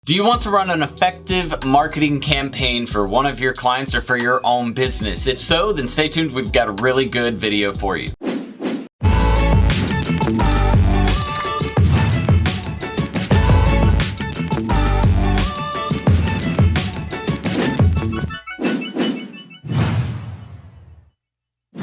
Do you want to run an effective marketing campaign for one of your clients or for your own business? If so, then stay tuned. We've got a really good video for you.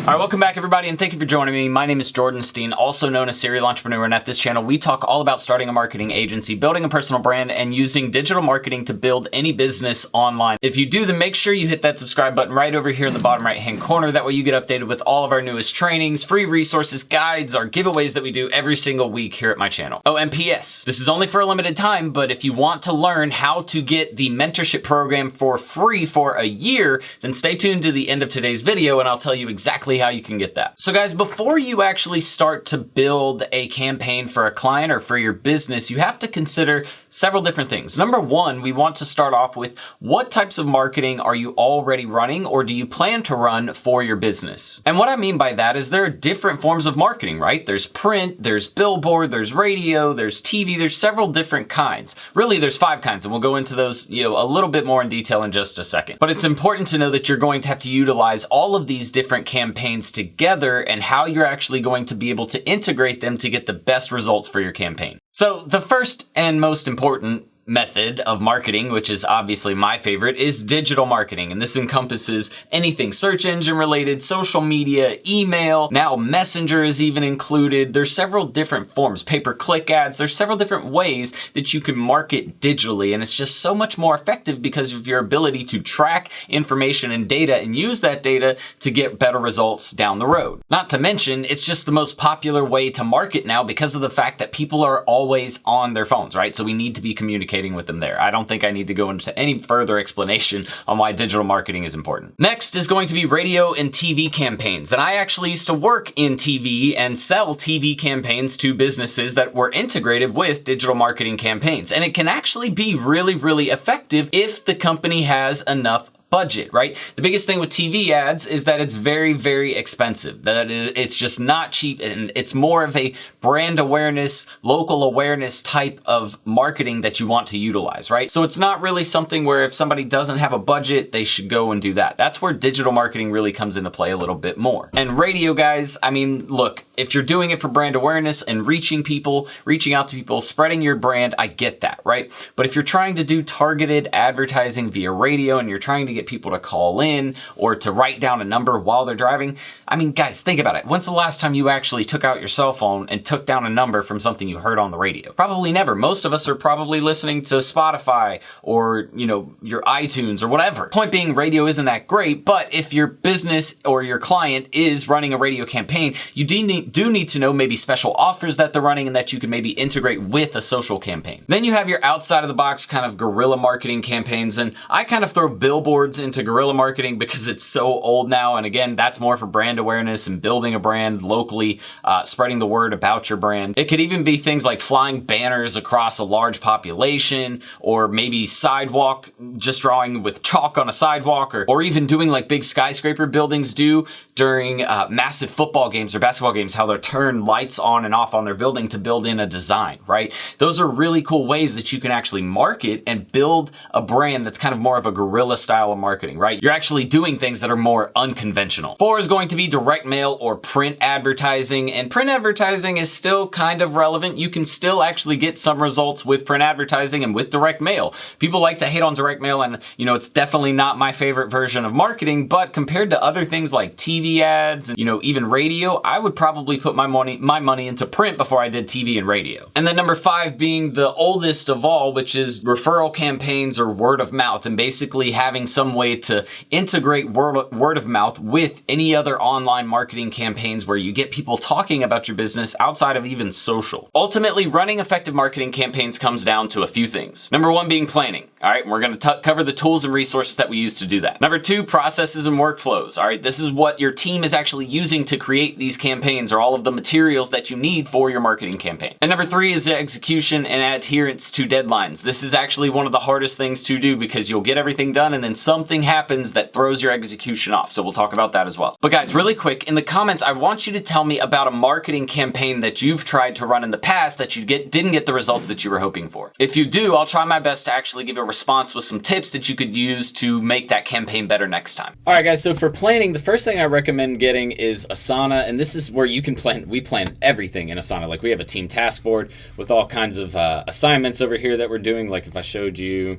All right, welcome back everybody, and thank you for joining me. My name is Jordan Steen, also known as Serial Entrepreneur, and at this channel, we talk all about starting a marketing agency, building a personal brand, and using digital marketing to build any business online. If you do, then make sure you hit that subscribe button right over here in the bottom right-hand corner. That way you get updated with all of our newest trainings, free resources, guides, our giveaways that we do every single week here at my channel. Oh, and P.S. This is only for a limited time, but if you want to learn how to get the mentorship program for free for a year, then stay tuned to the end of today's video, and I'll tell you exactly how you can get that. So guys, before you actually start to build a campaign for a client or for your business, you have to consider several different things. Number one, we want to start off with what types of marketing are you already running or do you plan to run for your business? And what I mean by that is there are different forms of marketing, right? There's print, there's billboard, there's radio, there's TV, there's several different kinds. Really, there's 5 kinds, and we'll go into those, a little bit more in detail in just a second. But it's important to know that you're going to have to utilize all of these different campaigns together and how you're actually going to be able to integrate them to get the best results for your campaign. So the first and most important method of marketing, which is obviously my favorite, is digital marketing. And this encompasses anything search engine related, social media, email, now Messenger is even included. There's several different forms, pay-per-click ads. There's several different ways that you can market digitally. And it's just so much more effective because of your ability to track information and data and use that data to get better results down the road. Not to mention, it's just the most popular way to market now because of the fact that people are always on their phones, right? So we need to be communicating with them there. I don't think I need to go into any further explanation on why digital marketing is important. Next is going to be radio and TV campaigns. And I actually used to work in TV and sell TV campaigns to businesses that were integrated with digital marketing campaigns. And it can actually be really, really effective if the company has enough budget, right? The biggest thing with TV ads is that it's very, very expensive. It's just not cheap, and it's more of a brand awareness, local awareness type of marketing that you want to utilize, right? So it's not really something where if somebody doesn't have a budget, they should go and do that. That's where digital marketing really comes into play a little bit more. And radio, guys, I mean, look, if you're doing it for brand awareness and reaching people, reaching out to people, spreading your brand, I get that, right? But if you're trying to do targeted advertising via radio and you're trying to get people to call in or to write down a number while they're driving, I mean, guys, think about it. When's the last time you actually took out your cell phone and took down a number from something you heard on the radio? Probably never. Most of us are probably listening to Spotify or, your iTunes or whatever. Point being, radio isn't that great, but if your business or your client is running a radio campaign, you do need to know maybe special offers that they're running and that you can maybe integrate with a social campaign. Then you have your outside of the box kind of guerrilla marketing campaigns, and I kind of throw billboards into guerrilla marketing because it's so old now. And again, that's more for brand awareness and building a brand locally, spreading the word about your brand. It could even be things like flying banners across a large population, or maybe sidewalk, just drawing with chalk on a sidewalk, or even doing like big skyscraper buildings do during massive football games or basketball games, how they'll turn lights on and off on their building to build in a design, right? Those are really cool ways that you can actually market and build a brand that's kind of more of a guerrilla style of marketing, right? You're actually doing things that are more unconventional. 4 is going to be direct mail or print advertising, and print advertising is still kind of relevant. You can still actually get some results with print advertising and with direct mail. People like to hate on direct mail, and it's definitely not my favorite version of marketing, but compared to other things like TV ads and even radio, I would probably put my money into print before I did TV and radio. And then number 5 being the oldest of all, which is referral campaigns or word of mouth, and basically having some way to integrate word of mouth with any other online marketing campaigns where you get people talking about your business outside of even social. Ultimately, running effective marketing campaigns comes down to a few things. Number 1 being planning. All right, we're going to cover the tools and resources that we use to do that. Number 2, processes and workflows. All right, this is what your team is actually using to create these campaigns or are all of the materials that you need for your marketing campaign. And number 3 is execution and adherence to deadlines. This is actually one of the hardest things to do because you'll get everything done and then something happens that throws your execution off. So we'll talk about that as well. But guys, really quick, in the comments, I want you to tell me about a marketing campaign that you've tried to run in the past that you didn't get the results that you were hoping for. If you do, I'll try my best to actually give a response with some tips that you could use to make that campaign better next time. All right, guys, so for planning, the first thing I recommend getting is Asana, and this is where you can plan. We plan everything in Asana. Like, we have a team task board with all kinds of assignments over here that we're doing. Like, if I showed you,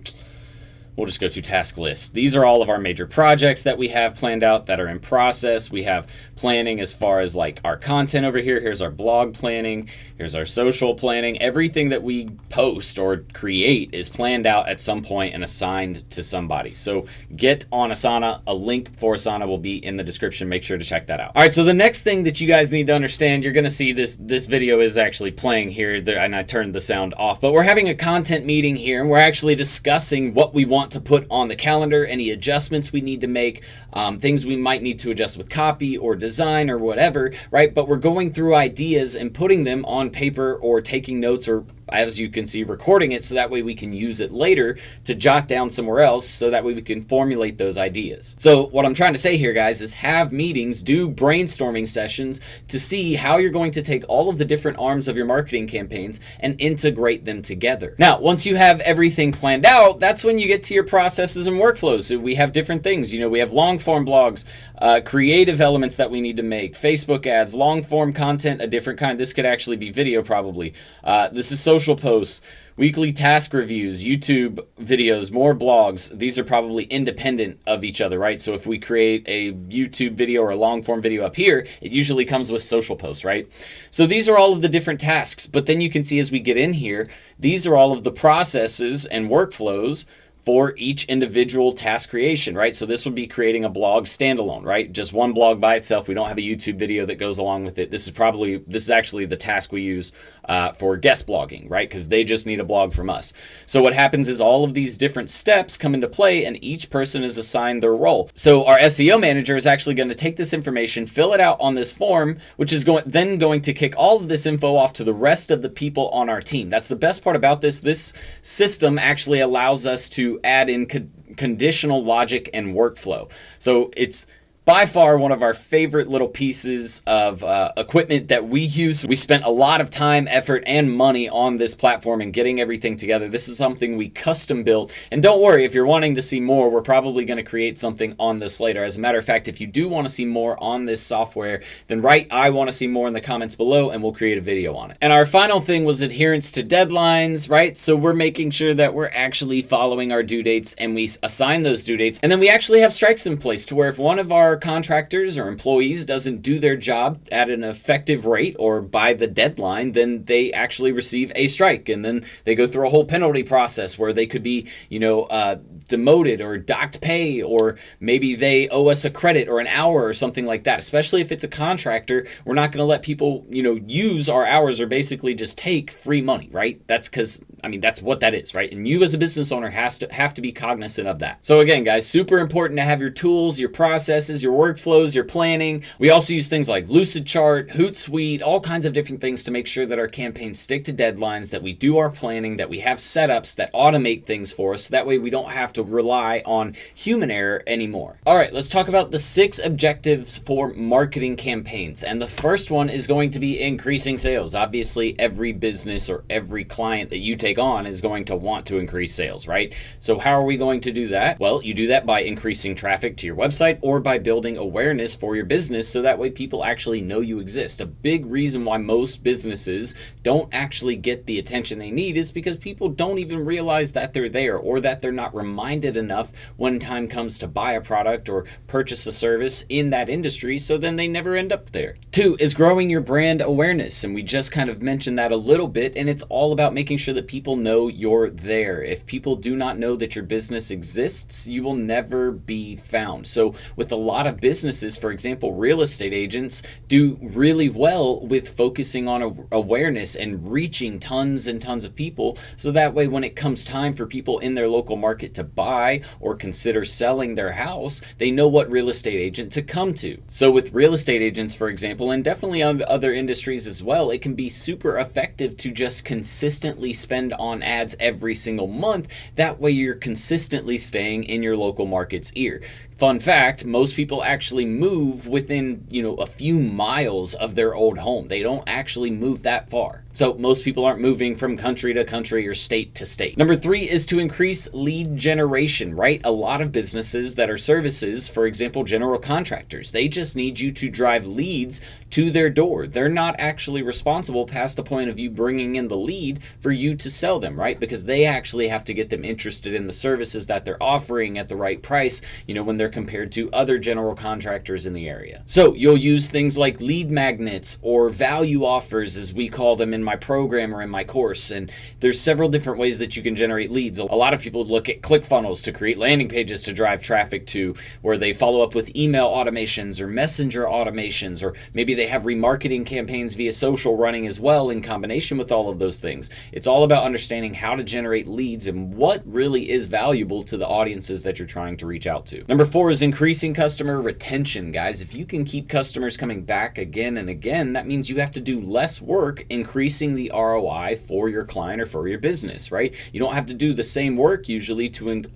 we'll just go to task list. These are all of our major projects that we have planned out that are in process. We have planning as far as like our content over here. Here's our blog planning. Here's our social planning. Everything that we post or create is planned out at some point and assigned to somebody. So get on Asana. A link for Asana will be in the description. Make sure to check that out. All right, so the next thing that you guys need to understand, you're going to see this video is actually playing here, and I turned the sound off, but we're having a content meeting here, and we're actually discussing what we want to put on the calendar, any adjustments we need to make, things we might need to adjust with copy or design or whatever, right? But we're going through ideas and putting them on paper or taking notes, or as you can see, recording it, so that way we can use it later to jot down somewhere else, so that way we can formulate those ideas. So what I'm trying to say here, guys, is have meetings, do brainstorming sessions to see how you're going to take all of the different arms of your marketing campaigns and integrate them together. Now, once you have everything planned out, that's when you get to your processes and workflows. So we have different things. You know, we have long form blogs, creative elements that we need to make, Facebook ads, long form content, a different kind. This could actually be video probably. This is social posts, weekly task reviews, YouTube videos, more blogs. These are probably independent of each other, right? So if we create a YouTube video or a long form video up here, it usually comes with social posts, right? So these are all of the different tasks, but then you can see as we get in here, these are all of the processes and workflows for each individual task creation, right? So this would be creating a blog standalone, right? Just one blog by itself. We don't have a YouTube video that goes along with it. This is actually the task we use for guest blogging, right? Because they just need a blog from us. So what happens is all of these different steps come into play and each person is assigned their role. So our SEO manager is actually going to take this information, fill it out on this form, which is then going to kick all of this info off to the rest of the people on our team. That's the best part about this. This system actually allows us to add in conditional logic and workflow. So it's by far one of our favorite little pieces of equipment that we use. We spent a lot of time, effort, and money on this platform and getting everything together. This is something we custom built. And don't worry, if you're wanting to see more, we're probably going to create something on this later. As a matter of fact, if you do want to see more on this software, then write "I want to see more" in the comments below and we'll create a video on it. And our final thing was adherence to deadlines, right? So we're making sure that we're actually following our due dates and we assign those due dates. And then we actually have strikes in place to where if one of our contractors or employees doesn't do their job at an effective rate or by the deadline, then they actually receive a strike, and then they go through a whole penalty process where they could be, demoted or docked pay, or maybe they owe us a credit or an hour or something like that. Especially if it's a contractor, we're not going to let people, use our hours or basically just take free money, right? That's because, that's what that is, right? And you as a business owner have to be cognizant of that. So again, guys, super important to have your tools, your processes, your workflows, your planning. We also use things like Lucidchart, Hootsuite, all kinds of different things to make sure that our campaigns stick to deadlines, that we do our planning, that we have setups that automate things for us. So that way we don't have to rely on human error anymore. All right, let's talk about the 6 objectives for marketing campaigns. And the first one is going to be increasing sales. Obviously, every business or every client that you take on is going to want to increase sales, right? So how are we going to do that? Well, you do that by increasing traffic to your website or by building awareness for your business, so that way people actually know you exist. A big reason why most businesses don't actually get the attention they need is because people don't even realize that they're there, or that they're not reminded enough when time comes to buy a product or purchase a service in that industry, so then they never end up there. 2 is growing your brand awareness, and we just kind of mentioned that a little bit, and it's all about making sure that people people know you're there. If people do not know that your business exists, you will never be found. So with a lot of businesses, for example, real estate agents do really well with focusing on awareness and reaching tons and tons of people. So that way, when it comes time for people in their local market to buy or consider selling their house, they know what real estate agent to come to. So with real estate agents, for example, and definitely on other industries as well, it can be super effective to just consistently spend on ads every single month. That way you're consistently staying in your local market's ear. Fun fact, most people actually move within, a few miles of their old home. They don't actually move that far. So most people aren't moving from country to country or state to state. Number 3 is to increase lead generation, right? A lot of businesses that are services, for example, general contractors, they just need you to drive leads to their door. They're not actually responsible past the point of you bringing in the lead for you to sell them, right? Because they actually have to get them interested in the services that they're offering at the right price, when they're compared to other general contractors in the area. So you'll use things like lead magnets or value offers, as we call them in my program or in my course. And there's several different ways that you can generate leads. A lot of people look at ClickFunnels to create landing pages to drive traffic to, where they follow up with email automations or messenger automations, or maybe they have remarketing campaigns via social running as well in combination with all of those things. It's all about understanding how to generate leads and what really is valuable to the audiences that you're trying to reach out to. Number 4 is increasing customer retention, guys. If you can keep customers coming back again and again, that means you have to do less work increasing the ROI for your client or for your business, right? You don't have to do the same work usually to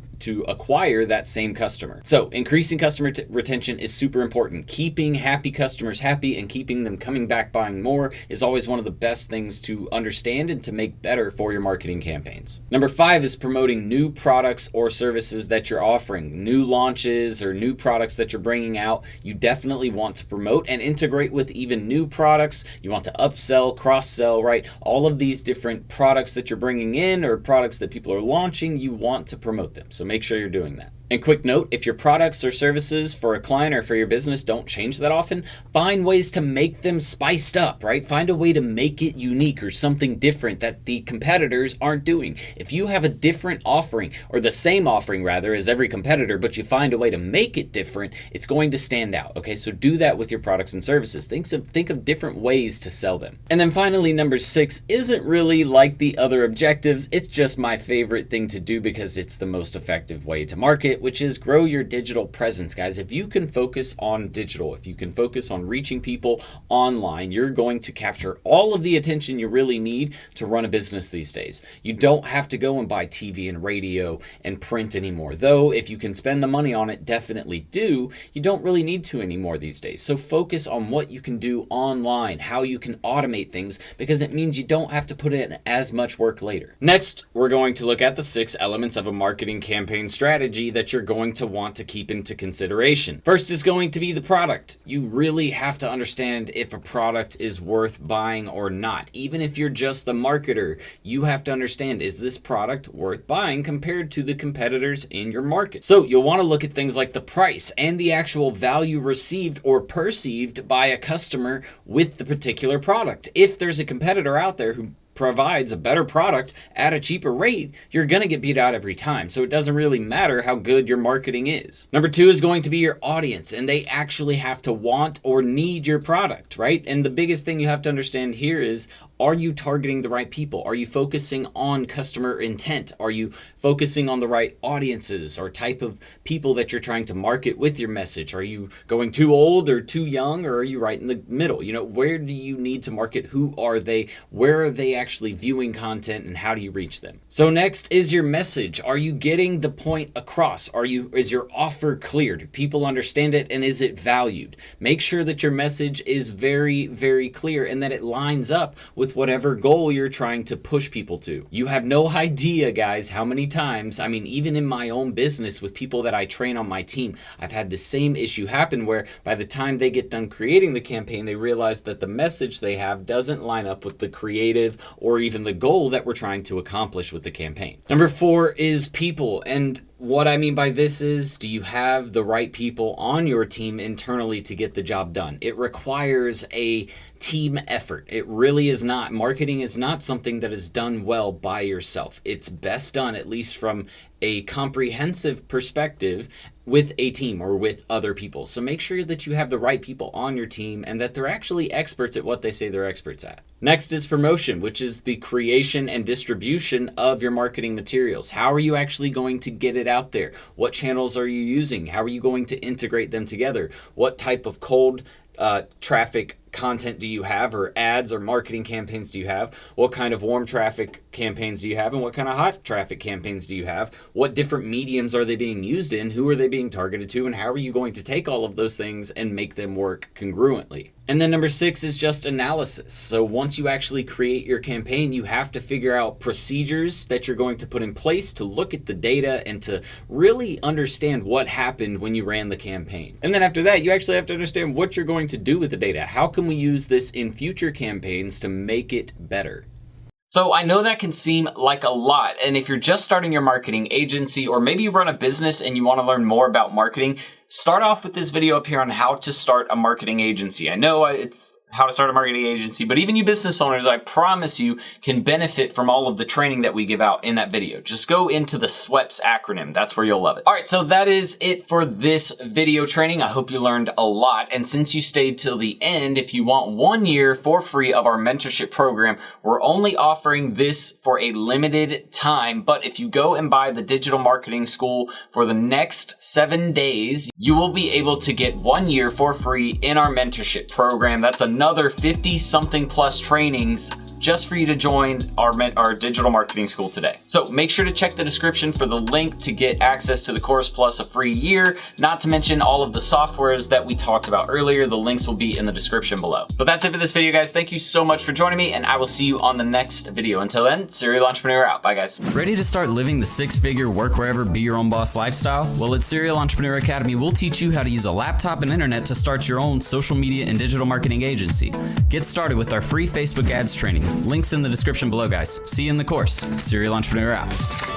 acquire that same customer. So increasing customer retention is super important. Keeping happy customers happy and keeping them coming back buying more is always one of the best things to understand and to make better for your marketing campaigns. Number 5 is promoting new products or services that you're offering. New launches or new products that you're bringing out, you definitely want to promote and integrate with even new products. You want to upsell, cross-sell, right? All of these different products that you're bringing in or products that people are launching, you want to promote them. So make sure you're doing that. And quick note, if your products or services for a client or for your business don't change that often, find ways to make them spiced up, right? Find a way to make it unique or something different that the competitors aren't doing. If you have a different offering, or the same offering rather as every competitor, but you find a way to make it different, it's going to stand out, okay? So do that with your products and services. Think of different ways to sell them. And then finally, number 6 isn't really like the other objectives. It's just my favorite thing to do because it's the most effective way to market, which is grow your digital presence, guys. If you can focus on digital, if you can focus on reaching people online, you're going to capture all of the attention you really need to run a business these days. You don't have to go and buy TV and radio and print anymore. Though if you can spend the money on it, definitely do. You don't really need to anymore these days. So focus on what you can do online, how you can automate things, because it means you don't have to put in as much work later. Next, we're going to look at the 6 elements of a marketing campaign strategy that you're going to want to keep into consideration. First is going to be the product. You really have to understand if a product is worth buying or not. Even if you're just the marketer, you have to understand, is this product worth buying compared to the competitors in your market? So you'll want to look at things like the price and the actual value received or perceived by a customer with the particular product. If there's a competitor out there who provides a better product at a cheaper rate, you're going to get beat out every time. So it doesn't really matter how good your marketing is. Number 2 is going to be your audience, and they actually have to want or need your product, right? And the biggest thing you have to understand here is, are you targeting the right people? Are you focusing on customer intent? Are you focusing on the right audiences or type of people that you're trying to market with your message? Are you going too old or too young, or are you right in the middle? Where do you need to market? Who are they? Where are they actually viewing content, and how do you reach them? So next is your message. Are you getting the point across? Is your offer clear? Do people understand it, and is it valued? Make sure that your message is very, very clear and that it lines up with whatever goal you're trying to push people to. You have no idea, guys, how many times, even in my own business with people that I train on my team, I've had the same issue happen where by the time they get done creating the campaign, they realize that the message they have doesn't line up with the creative or even the goal that we're trying to accomplish with the campaign. Number 4 is people. And what I mean by this is, do you have the right people on your team internally to get the job done? It requires a team effort. It really is not. Marketing is not something that is done well by yourself. It's best done, at least from a comprehensive perspective, with a team or with other people. So make sure that you have the right people on your team and that they're actually experts at what they say they're experts at. Next is promotion, which is the creation and distribution of your marketing materials. How are you actually going to get it out there? What channels are you using? How are you going to integrate them together? What type of cold traffic content do you have, or ads or marketing campaigns do you have? What kind of warm traffic campaigns do you have, and what kind of hot traffic campaigns do you have? What different mediums are they being used in? Who are they being targeted to? And how are you going to take all of those things and make them work congruently? And then number 6 is just analysis. So once you actually create your campaign, you have to figure out procedures that you're going to put in place to look at the data and to really understand what happened when you ran the campaign. And then after that, you actually have to understand what you're going to do with the data. How can we use this in future campaigns to make it better? So I know that can seem like a lot, and if you're just starting your marketing agency, or maybe you run a business and you want to learn more about marketing, start off with this video up here on how to start a marketing agency. I know it's how to start a marketing agency, but even you business owners, I promise you, can benefit from all of the training that we give out in that video. Just go into the SWEPS acronym. That's where you'll love it. All right, so that is it for this video training. I hope you learned a lot. And since you stayed till the end, if you want 1 year for free of our mentorship program, we're only offering this for a limited time. But if you go and buy the digital marketing school for the next 7 days, you will be able to get 1 year for free in our mentorship program. That's another 50 something plus trainings just for you to join our digital marketing school today. So make sure to check the description for the link to get access to the course plus a free year, not to mention all of the softwares that we talked about earlier. The links will be in the description below. But that's it for this video, guys. Thank you so much for joining me, and I will see you on the next video. Until then, Serial Entrepreneur out. Bye, guys. Ready to start living the 6-figure work wherever, be your own boss lifestyle? Well, at Serial Entrepreneur Academy, we'll teach you how to use a laptop and internet to start your own social media and digital marketing agency. Get started with our free Facebook ads training. Links in the description below, guys. See you in the course. Serial Entrepreneur out.